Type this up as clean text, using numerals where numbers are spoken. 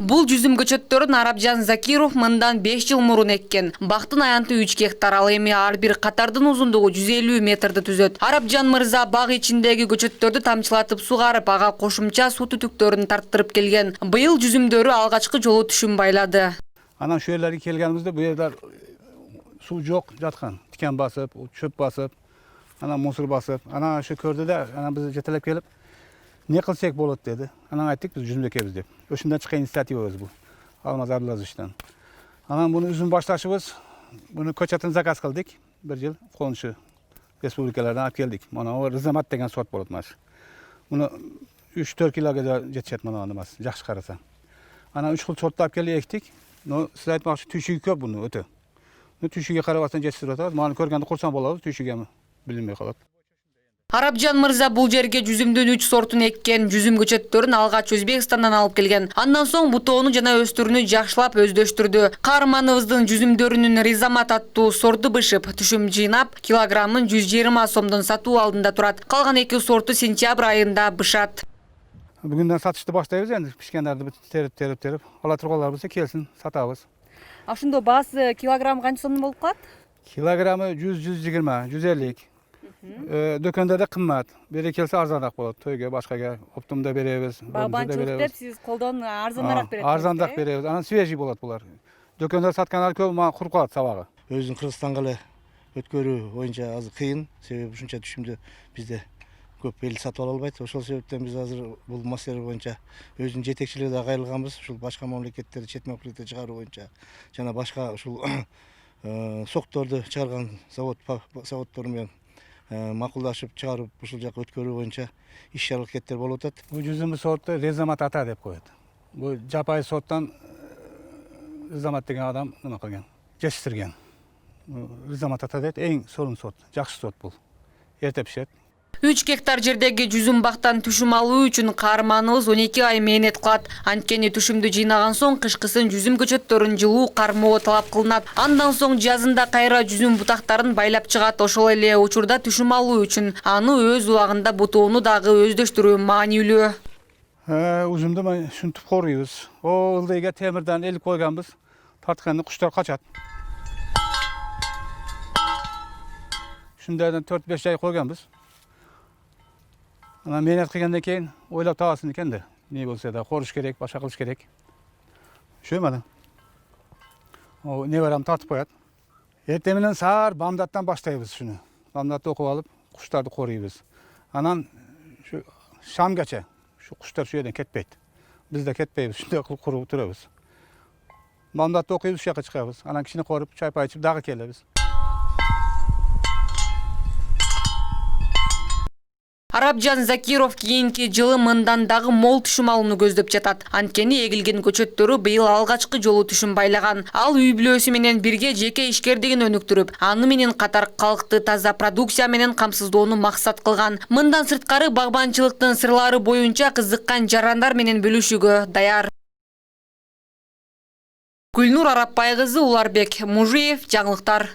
Бул жүзүм көчөттөрүн Арапжан Закиров мындан 5 жыл мурун эккен. Бактын аянты 3 гектар, ал эми ар бир катардын узундугу 150 метрди түзөт. Арапжан мырза баг ичиндеги көчөттөрдү тамчылатып сугарып, ага кошумча суу түтүктөрүн тарттырып келген. Быйыл жүзүмдөрү алгачкы жолу түшүм байлады. Анан şu yerlerге келгенибизде бу жердер суу жок жаткан. Тикен басып, чөп басып, анан мусор басып. Анан ошо көрдү да, анан биз жетелеп келип, не кылсак болот деди. Анан айттык, биз жүзүм экебиз деп. Ошондон чыккан инициативабыз бул. Алмаз Абдулазовичтен. Анан буну үзүм башташыбыз, буну көчөтүн заказ кылдык. Bir жыл конушу республикалардан алып келдик. Мына Рызамат деген сорт болот маш. Муну 3-4 килога жетишет мына анымыз, жакшы караса. Анан 3 xil сортты алып келип эктик. Но сиз айтмакчы түйшүгү көп буну өтө. Түйшүгү карабастан жетиштирип атат. Маны көргөндө курсан болобуз, түйшүгү билинбей калат. Арапжан мырза бул жерге жүзүмдүн 3 сортун эккен. Жүзүм көчөттөрүн алгач Өзбекстандан алып келген. Андан соң бутоону жана өстүрүүнү жакшылап өздөштүрдү. Каарманыбыздын жүзүмдөрүнүн Ризамат аттуу сорту бышып, түшүм жыйнап, килограммын 120 сомдон сатуу алдында турат. Калган 2 сорту сентябрь айында бышат. Бүгүндөн сатышты баштайбыз энди. Пишкендерди терип. Ала тургандар болсо келсин, сатабыз. Ошондо баасы килограмм канча сомдон болуп калат? Килограммы 100-120, 150. Дөкөндөрдө кымбат. Бери келсе арзаныраак болот. Тойго, башкага оптумда беребиз. Багбанчылык деп сиз колдон арзаныраак бересиз. Арзаныраак беребиз. Анан свежий болот булар. Дөкөндөр саткандар көп, мага куруп калат сабагы. Өзүн Кыргызстанга эле өткөрүү боюнча азыр кыйын. Себеби ушунча түшүмдү бизде көп эл сатып ала албайт. Ошол себептен биз азыр бул маселе боюнча өзүнүн жетекчилиги кайрылганбыз. Ушул башка мамлекеттерде, чет мамлекеттерде чыгаруу боюнча жана башка ушул сокторду чыгарган заводдор менен макулдашып чыгарып ушул жака өткөрүү боюнча иш аракеттер болуп атат. Бул жүзүм сортту Ризамат ата деп коет. Бул жапайы сорттон Ризамат деген адам нема кылган? Жетиштирген. Ризамат ата дейт, эң сонун сорт, жакшы сорт бул. Эрте пишет. 3 гектар жердеги жүзүм бактан түшүм алуу үчүн каарманыбыз 12 ай мээнет кылат. Анткени түшүмдү жыйнаган соң кышкысын жүзүм көчөттөрүн жылуу кармоо талап кылынат. Андан соң жазында кайра жүзүм бутактарын байлап чыгат. Ошол эле учурда түшүм алуу үчүн аны өз убагында бутоону дагы өздөштүрүү маанилүү. Узумду ушинтип коруйбуз. О ылдыйга темирден элип койганбыз. Тартканда куштар качат. Ушундайдан 4-5 ай койганбыз. Анан мээнет кылгандан кийин ойлоп табасың экен да. Не болсо да коруш керек, башка кылыш керек. Ошо мана. О, не барам тартып коет. Эртең менен саар бамдаттан баштайбыз ушуну. Бамдатты окуп алып, куштарды коруйбуз. Анан ушу шамгача ушу куштар ушу жерден кетпейт. Биз да кетпейбиз, ушундай кылып куруп турабыз. Бамдатты окуйбуз, ушул жака чыгабыз. Анан кичине коруп, чай-пай ичип дагы келебиз. Арапжан Закиров кийинки жылы мындан дагы мол түшүм алууну көздөп жатат. Анткени эгилген көчөттөрү быйыл алгачкы жолу түшүм байлаган. Ал үй бүлөсү менен бирге жеке ишкердигин өнүктүрүп, аны менен катар калкты таза продукция менен камсыздоону максат кылган. Мындан сырткары багбанчылыктын сырлары боюнча кызыккан жарандар менен бөлүшүүгө даяр. Гүлнур Арапбай кызы, Уларбек Мужиев, жаңылыктар.